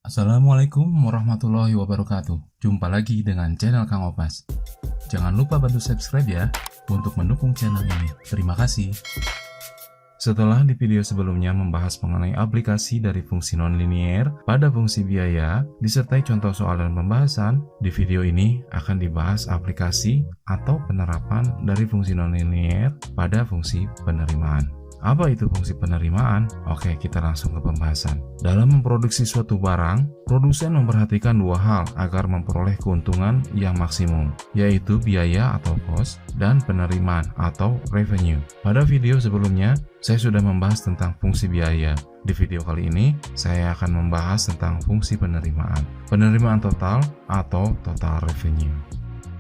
Assalamualaikum warahmatullahi wabarakatuh. Jumpa lagi dengan channel Kang Opas. Jangan lupa bantu subscribe ya untuk mendukung channel ini. Terima kasih. Setelah di video sebelumnya membahas mengenai aplikasi dari fungsi nonlinier pada fungsi biaya, disertai contoh soal dan pembahasan, di video ini akan dibahas aplikasi atau penerapan dari fungsi nonlinier pada fungsi penerimaan. Apa itu fungsi penerimaan? Oke, kita langsung ke pembahasan. Dalam memproduksi suatu barang, produsen memperhatikan dua hal agar memperoleh keuntungan yang maksimum, yaitu biaya atau cost dan penerimaan atau revenue. Pada video sebelumnya, saya sudah membahas tentang fungsi biaya. Di video kali ini, saya akan membahas tentang fungsi penerimaan. Penerimaan total atau total revenue.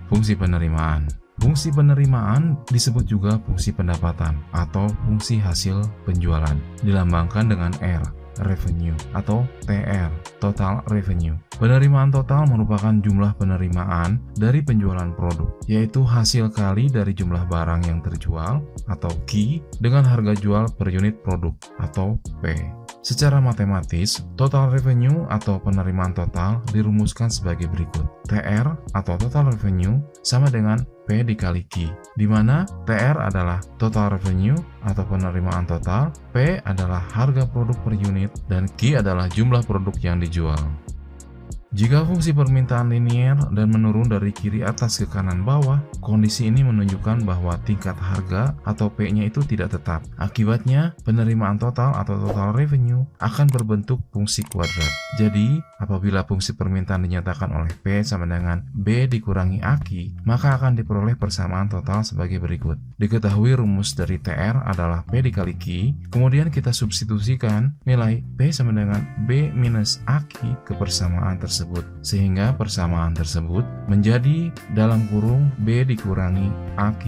Fungsi penerimaan. Fungsi penerimaan disebut juga fungsi pendapatan atau fungsi hasil penjualan, dilambangkan dengan R, revenue, atau TR, total revenue. Penerimaan total merupakan jumlah penerimaan dari penjualan produk, yaitu hasil kali dari jumlah barang yang terjual, atau Q, dengan harga jual per unit produk, atau P. Secara matematis, total revenue atau penerimaan total dirumuskan sebagai berikut. TR atau total revenue sama dengan P dikali Q, di mana TR adalah total revenue atau penerimaan total, P adalah harga produk per unit, dan Q adalah jumlah produk yang dijual. Jika fungsi permintaan linier dan menurun dari kiri atas ke kanan bawah, kondisi ini menunjukkan bahwa tingkat harga atau P-nya itu tidak tetap. Akibatnya, penerimaan total atau total revenue akan berbentuk fungsi kuadrat. Jadi, apabila fungsi permintaan dinyatakan oleh P sama dengan B dikurangi AQ, maka akan diperoleh persamaan total sebagai berikut. Diketahui rumus dari TR adalah P dikali Q, kemudian kita substitusikan nilai P sama dengan B minus AQ ke persamaan tersebut, sehingga persamaan tersebut menjadi dalam kurung B dikurangi AQ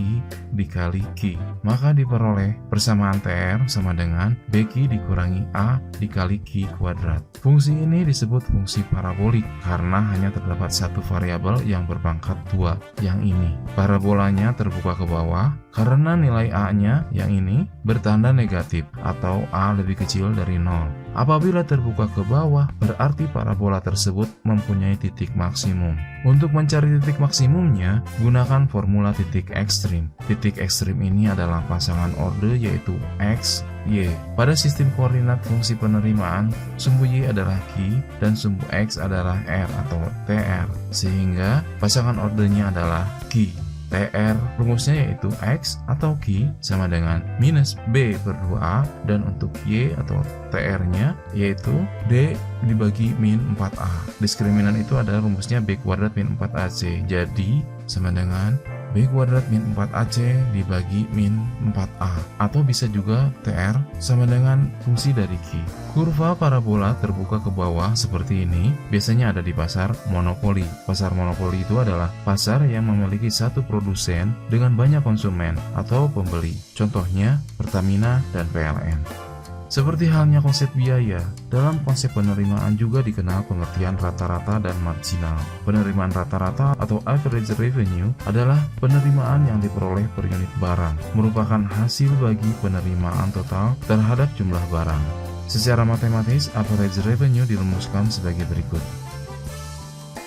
dikali Q. Maka diperoleh persamaan TR sama dengan BQ dikurangi A dikali Q kuadrat. Fungsi ini disebut fungsi parabolik karena hanya terdapat satu variabel yang berpangkat 2, yang ini. Parabolanya terbuka ke bawah karena nilai A-nya yang ini bertanda negatif atau A lebih kecil dari 0. Apabila terbuka ke bawah, berarti parabola tersebut mempunyai titik maksimum. Untuk mencari titik maksimumnya, gunakan formula titik ekstrim. Titik ekstrim ini adalah pasangan orde yaitu X, Y. Pada sistem koordinat fungsi penerimaan, sumbu Y adalah Q dan sumbu X adalah R atau TR, sehingga pasangan ordenya adalah Q. TR rumusnya yaitu X atau Q sama dengan minus B per 2A, dan untuk Y atau TR-nya yaitu D dibagi min 4A. Diskriminan itu adalah rumusnya B kuadrat min 4AC, jadi sama dengan B kuadrat min 4AC dibagi min 4A, atau bisa juga TR sama dengan fungsi dari Q. Kurva parabola terbuka ke bawah seperti ini biasanya ada di pasar monopoli. Pasar monopoli itu adalah pasar yang memiliki satu produsen dengan banyak konsumen atau pembeli. Contohnya Pertamina dan PLN. Seperti halnya konsep biaya, dalam konsep penerimaan juga dikenal pengertian rata-rata dan marginal. Penerimaan rata-rata atau average revenue adalah penerimaan yang diperoleh per unit barang, merupakan hasil bagi penerimaan total terhadap jumlah barang. Secara matematis, average revenue dirumuskan sebagai berikut.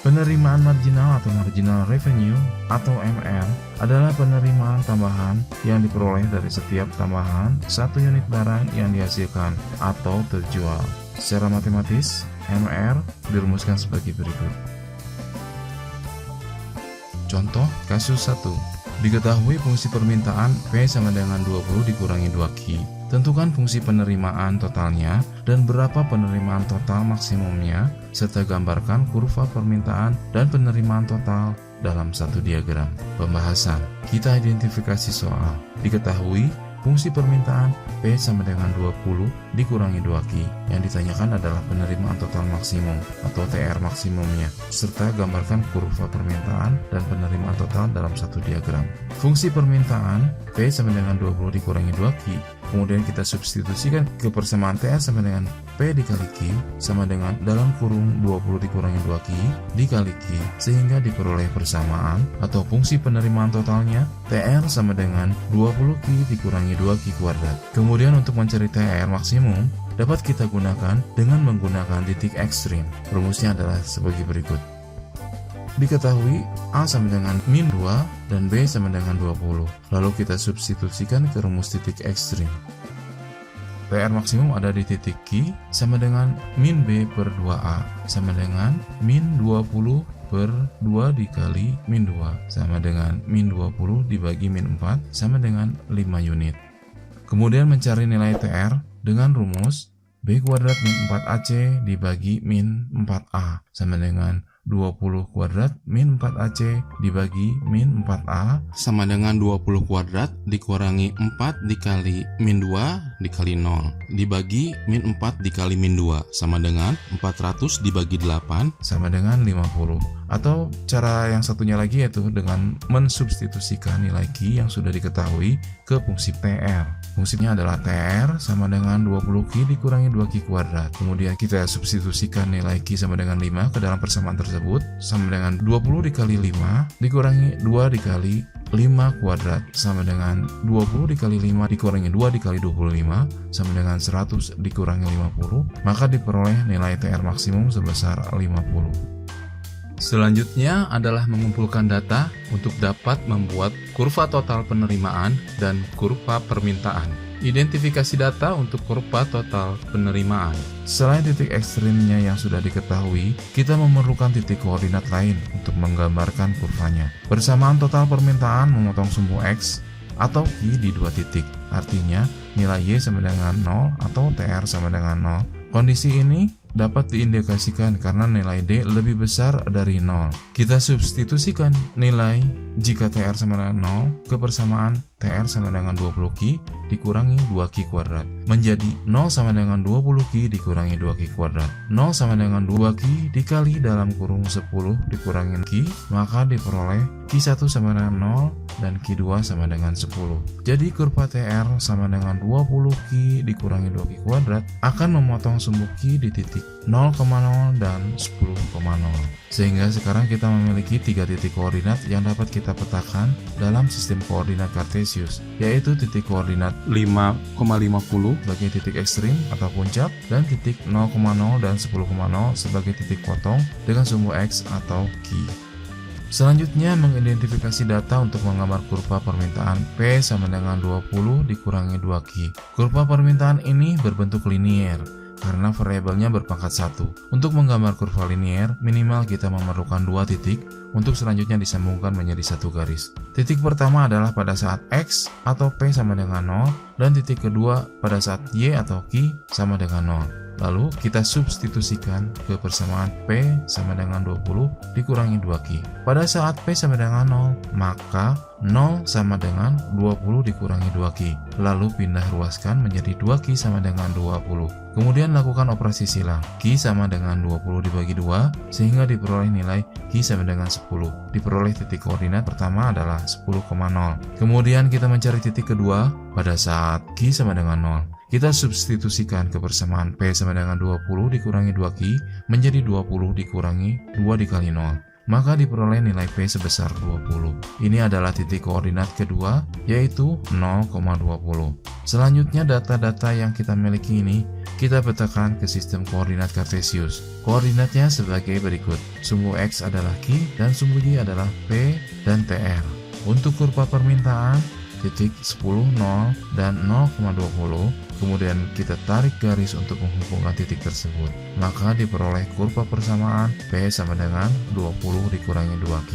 Penerimaan marginal atau marginal revenue atau MR adalah penerimaan tambahan yang diperoleh dari setiap tambahan satu unit barang yang dihasilkan atau terjual. Secara matematis, MR dirumuskan sebagai berikut. Contoh kasus 1. Diketahui fungsi permintaan P sama dengan 20 dikurangi 2Q. Tentukan fungsi penerimaan totalnya dan berapa penerimaan total maksimumnya, serta gambarkan kurva permintaan dan penerimaan total dalam satu diagram. Pembahasan. Kita identifikasi soal. Diketahui fungsi permintaan P sama dengan 20 dikurangi 2Q. Yang ditanyakan adalah penerimaan total maksimum atau TR maksimumnya, serta gambarkan kurva permintaan dan penerimaan total dalam satu diagram. Fungsi permintaan P sama dengan 20 dikurangi 2Q, kemudian kita substitusikan ke persamaan TR sama dengan P dikali Q sama dengan dalam kurung 20 dikurangi 2Q dikali Q, sehingga diperoleh persamaan atau fungsi penerimaan totalnya TR sama dengan 20Q dikurangi 2Q kuadrat. Kemudian untuk mencari TR maksimum, dapat kita gunakan dengan menggunakan titik ekstrim. Rumusnya adalah sebagai berikut. Diketahui A sama dengan min 2 dan B sama dengan 20. Lalu kita substitusikan ke rumus titik ekstrim. TR maksimum ada di titik Q sama dengan min B per 2A sama dengan min 20 per 2 dikali min 2 sama dengan min 20 dibagi min 4 sama dengan 5 unit. Kemudian mencari nilai TR dengan rumus B kuadrat min 4AC dibagi min 4A sama dengan 20 kuadrat min 4AC dibagi min 4A sama dengan 20 kuadrat dikurangi 4 dikali min 2 dikali 0 dibagi min 4 dikali min 2 sama dengan 400 dibagi 8 sama dengan 50. Atau cara yang satunya lagi yaitu dengan mensubstitusikan nilai Q yang sudah diketahui ke fungsi TR. Fungsinya adalah TR sama dengan 20Q dikurangi 2Q kuadrat. Kemudian kita substitusikan nilai Q sama dengan 5 ke dalam persamaan tersebut sama dengan 20 dikali 5 dikurangi 2 dikali 5 kuadrat sama dengan 20 dikali 5 dikurangi 2 dikali 25 sama dengan 100 dikurangi 50, maka diperoleh nilai TR maksimum sebesar 50. Selanjutnya adalah mengumpulkan data untuk dapat membuat kurva total penerimaan dan kurva permintaan. Identifikasi data untuk kurva total penerimaan. Selain titik ekstrimnya yang sudah diketahui, kita memerlukan titik koordinat lain untuk menggambarkan kurvanya. Persamaan total permintaan memotong sumbu X atau Q di dua titik. Artinya, nilai Y sama dengan 0 atau TR sama dengan 0. Kondisi ini dapat diindikasikan karena nilai D lebih besar dari 0. Kita substitusikan nilai jika TR sama dengan 0 ke persamaan TR sama dengan 20Q dikurangi 2Q kuadrat menjadi 0 sama dengan 20Q dikurangi 2Q kuadrat. 0 sama dengan 2Q dikali dalam kurung 10 dikurangi Q, maka diperoleh Q1 sama dengan 0 dan Q2 sama dengan 10. Jadi kurva TR sama dengan 20Q dikurangi 2Q kuadrat akan memotong sumbu Q di titik 0,0 dan 10,0. Sehingga sekarang kita memiliki 3 titik koordinat yang dapat kita petakan dalam sistem koordinat Cartesius, yaitu titik koordinat 5,50 sebagai titik ekstrim atau puncak dan titik 0,0 dan 10,0 sebagai titik potong dengan sumbu X atau Q. Selanjutnya mengidentifikasi data untuk menggambar kurva permintaan P sama dengan 20 dikurangi 2Q. Kurva permintaan ini berbentuk linier karena variabelnya berpangkat 1. Untuk menggambar kurva linier, minimal kita memerlukan 2 titik untuk selanjutnya disambungkan menjadi satu garis. Titik pertama adalah pada saat X atau P sama dengan 0 dan titik kedua pada saat Y atau Q sama dengan 0. Lalu kita substitusikan ke persamaan P sama dengan 20 dikurangi 2Q. Pada saat P sama dengan 0, maka 0 sama dengan 20 dikurangi 2Q. Lalu pindah ruaskan menjadi 2Q sama dengan 20. Kemudian lakukan operasi silang. Q sama dengan 20 dibagi 2 sehingga diperoleh nilai Q sama dengan 10. Diperoleh titik koordinat pertama adalah 10,0. Kemudian kita mencari titik kedua pada saat Q sama dengan 0. Kita substitusikan ke persamaan P sama dengan 20 dikurangi 2Q menjadi 20 dikurangi 2 dikali 0. Maka diperoleh nilai P sebesar 20. Ini adalah titik koordinat kedua, yaitu 0,20. Selanjutnya data-data yang kita miliki ini kita petakan ke sistem koordinat Cartesius. Koordinatnya sebagai berikut. Sumbu X adalah Q dan sumbu Y adalah P dan TR. Untuk kurva permintaan, titik 10, 0, dan 0,20. Kemudian kita tarik garis untuk menghubungkan titik tersebut. Maka diperoleh kurva persamaan P sama dengan 20 dikurangi 2Q.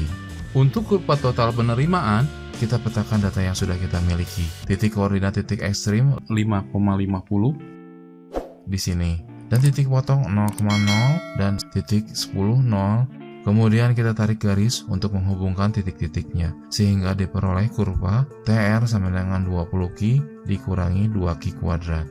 Untuk kurva total penerimaan, kita petakan data yang sudah kita miliki. Titik koordinat titik ekstrim 5,50 di sini. Dan titik potong 0,0 dan titik 10, 0. Kemudian kita tarik garis untuk menghubungkan titik-titiknya, sehingga diperoleh kurva TR sama dengan 20Q dikurangi 2Q kuadrat.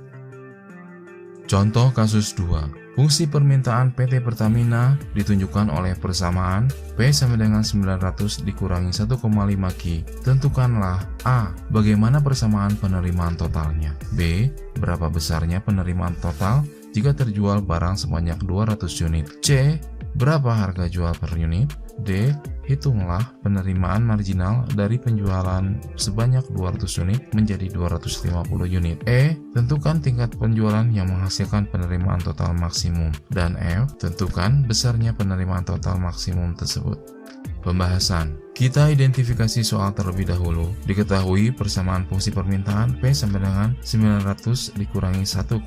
Contoh kasus 2. Fungsi permintaan PT Pertamina ditunjukkan oleh persamaan P sama dengan 900 dikurangi 1,5Q. Tentukanlah A. Bagaimana persamaan penerimaan totalnya. B. Berapa besarnya penerimaan total jika terjual barang sebanyak 200 unit. C. Berapa harga jual per unit? D. Hitunglah penerimaan marginal dari penjualan sebanyak 200 unit menjadi 250 unit. E. Tentukan tingkat penjualan yang menghasilkan penerimaan total maksimum. Dan F. Tentukan besarnya penerimaan total maksimum tersebut. Pembahasan. Kita identifikasi soal terlebih dahulu. Diketahui persamaan fungsi permintaan P sama dengan 900 dikurangi 1,5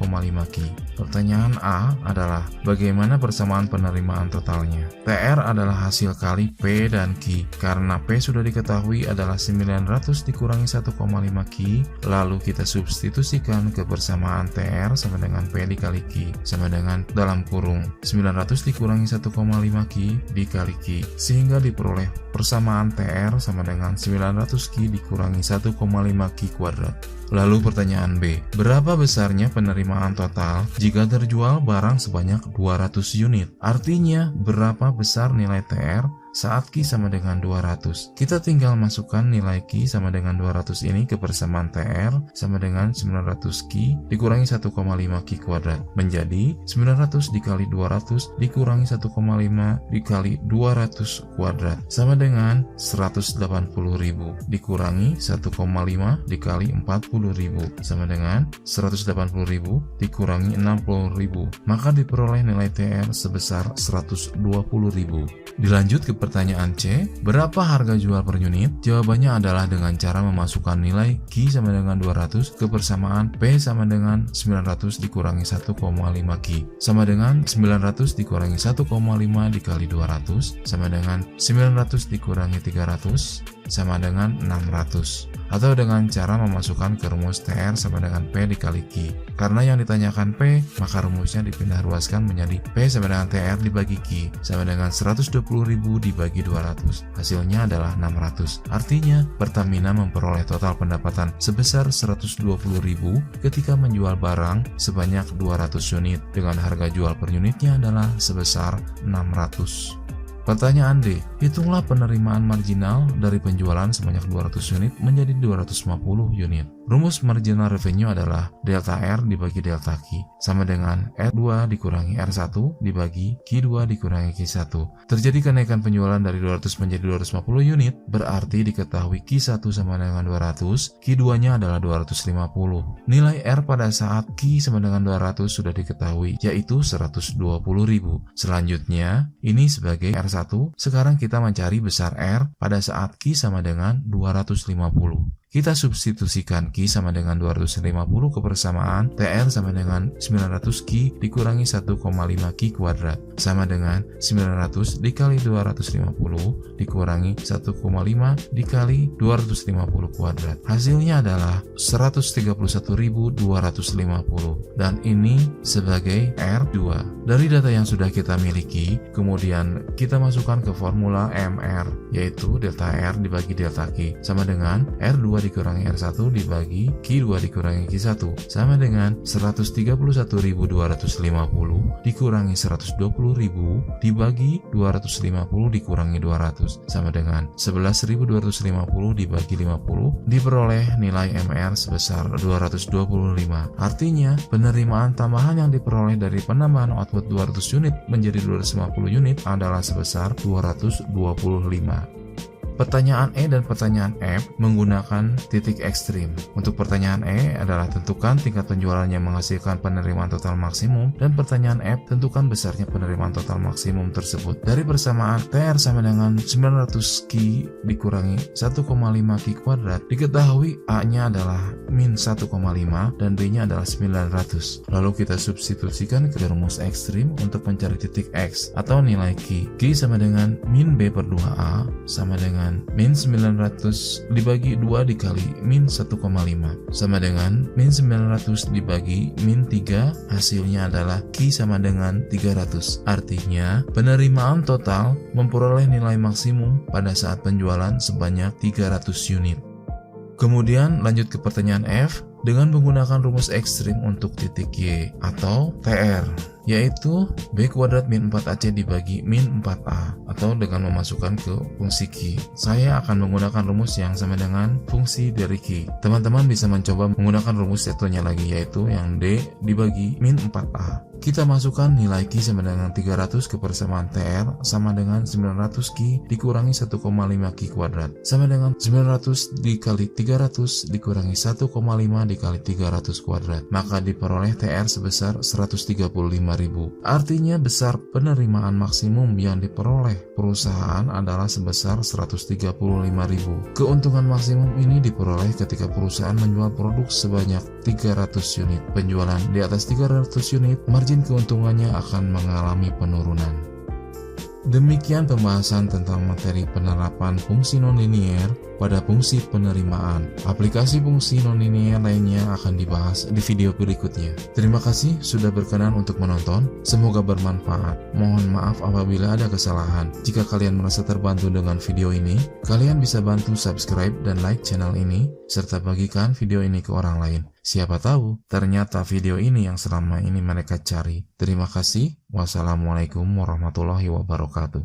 Ki. Pertanyaan A adalah bagaimana persamaan penerimaan totalnya? TR adalah hasil kali P dan Ki. Karena P sudah diketahui adalah 900 dikurangi 1,5 Ki, lalu kita substitusikan ke persamaan TR sama dengan P dikali Ki sama dengan dalam kurung 900 dikurangi 1,5 Ki dikali Ki, sehingga diperoleh persamaan TR sama dengan 900 Ki dikurangi 1,5 Ki kuadrat. Lalu pertanyaan B, berapa besarnya penerimaan total jika terjual barang sebanyak 200 unit? Artinya, berapa besar nilai TR saat Ki sama dengan 200? Kita tinggal masukkan nilai Ki sama dengan 200 ini ke persamaan TR sama dengan 900 Ki dikurangi 1,5 Ki kuadrat. Menjadi 900 dikali 200 dikurangi 1,5 dikali 200 kuadrat sama dengan 180.000 dikurangi 1,5 dikali 40.000 sama dengan 180.000 dikurangi 60.000, maka diperoleh nilai TR sebesar 120.000. Dilanjut ke pertanyaan C, berapa harga jual per unit? Jawabannya adalah dengan cara memasukkan nilai Ki sama dengan 200 ke persamaan P sama dengan 900 dikurangi 1,5 Ki sama dengan 900 dikurangi 1,5 dikali 200 sama dengan 900 dikurangi 300 sama dengan 600, atau dengan cara memasukkan ke rumus TR sama dengan P dikali Ki. Karena yang ditanyakan P, maka rumusnya dipindah ruaskan menjadi P sama dengan TR dibagi Ki sama dengan 120.000 dibagi 200. Hasilnya adalah 600. Artinya, Pertamina memperoleh total pendapatan sebesar 120.000 ketika menjual barang sebanyak 200 unit dengan harga jual per unitnya adalah sebesar 600. Pertanyaan D, hitunglah penerimaan marginal dari penjualan sebanyak 200 unit menjadi 250 unit. Rumus marginal revenue adalah delta R dibagi delta Q sama dengan R2 dikurangi R1 dibagi Q2 dikurangi Q1. Terjadi kenaikan penjualan dari 200 menjadi 250 unit, berarti diketahui Q1 sama dengan 200, Q2-nya adalah 250. Nilai R pada saat Q sama dengan 200 sudah diketahui, yaitu 120.000. Selanjutnya, ini sebagai R1. Sekarang kita mencari besar R pada saat Q sama dengan 250. Kita substitusikan Q sama dengan 250 ke persamaan TR sama dengan 900 Q dikurangi 1,5 Q kuadrat sama dengan 900 dikali 250 dikurangi 1,5 dikali 250 kuadrat. Hasilnya adalah 131.250 dan ini sebagai R2. Dari data yang sudah kita miliki, kemudian kita masukkan ke formula MR, yaitu delta R dibagi delta Q sama dengan R2 dikurangi R1 dibagi Q2 dikurangi Q1 sama dengan 131.250 dikurangi 120.000 dibagi 250 dikurangi 200 sama dengan 11.250 dibagi 50, diperoleh nilai MR sebesar 225. Artinya, penerimaan tambahan yang diperoleh dari penambahan output 200 unit menjadi 250 unit adalah sebesar 225. Pertanyaan E dan pertanyaan F menggunakan titik ekstrim. Untuk pertanyaan E adalah tentukan tingkat penjualan yang menghasilkan penerimaan total maksimum, dan pertanyaan F tentukan besarnya penerimaan total maksimum tersebut. Dari persamaan TR sama dengan 900 Q dikurangi 1,5 Q kuadrat, diketahui A-nya adalah min 1,5 dan B-nya adalah 900. Lalu kita substitusikan ke rumus ekstrim untuk mencari titik X atau nilai Q. Q sama dengan min B per 2A sama dengan min 900 dibagi 2 dikali min 1,5 sama dengan min 900 dibagi min 3, hasilnya adalah Q sama dengan 300. Artinya, penerimaan total memperoleh nilai maksimum pada saat penjualan sebanyak 300 unit. Kemudian lanjut ke pertanyaan F dengan menggunakan rumus ekstrim untuk titik Y atau TR, yaitu B kuadrat min 4AC dibagi min 4A, atau dengan memasukkan ke fungsi Q. Saya akan menggunakan rumus yang sama dengan fungsi dari Q. Teman-teman bisa mencoba menggunakan rumus satunya lagi, yaitu yang D dibagi min 4A. Kita masukkan nilai Q sama dengan 300 ke persamaan TR sama dengan 900 Q dikurangi 1,5 Q kuadrat sama dengan 900 dikali 300 dikurangi 1,5 dikali 300 kuadrat. Maka diperoleh TR sebesar 135.000. Artinya besar penerimaan maksimum yang diperoleh perusahaan adalah sebesar 135.000. Keuntungan maksimum ini diperoleh ketika perusahaan menjual produk sebanyak 300 unit. Penjualan di atas 300 unit, margin keuntungannya akan mengalami penurunan. Demikian pembahasan tentang materi penerapan fungsi nonlinier pada fungsi penerimaan. Aplikasi fungsi nonlinier lainnya akan dibahas di video berikutnya. Terima kasih sudah berkenan untuk menonton. Semoga bermanfaat. Mohon maaf apabila ada kesalahan. Jika kalian merasa terbantu dengan video ini, kalian bisa bantu subscribe dan like channel ini, serta bagikan video ini ke orang lain. Siapa tahu, ternyata video ini yang selama ini mereka cari. Terima kasih. Wassalamualaikum warahmatullahi wabarakatuh.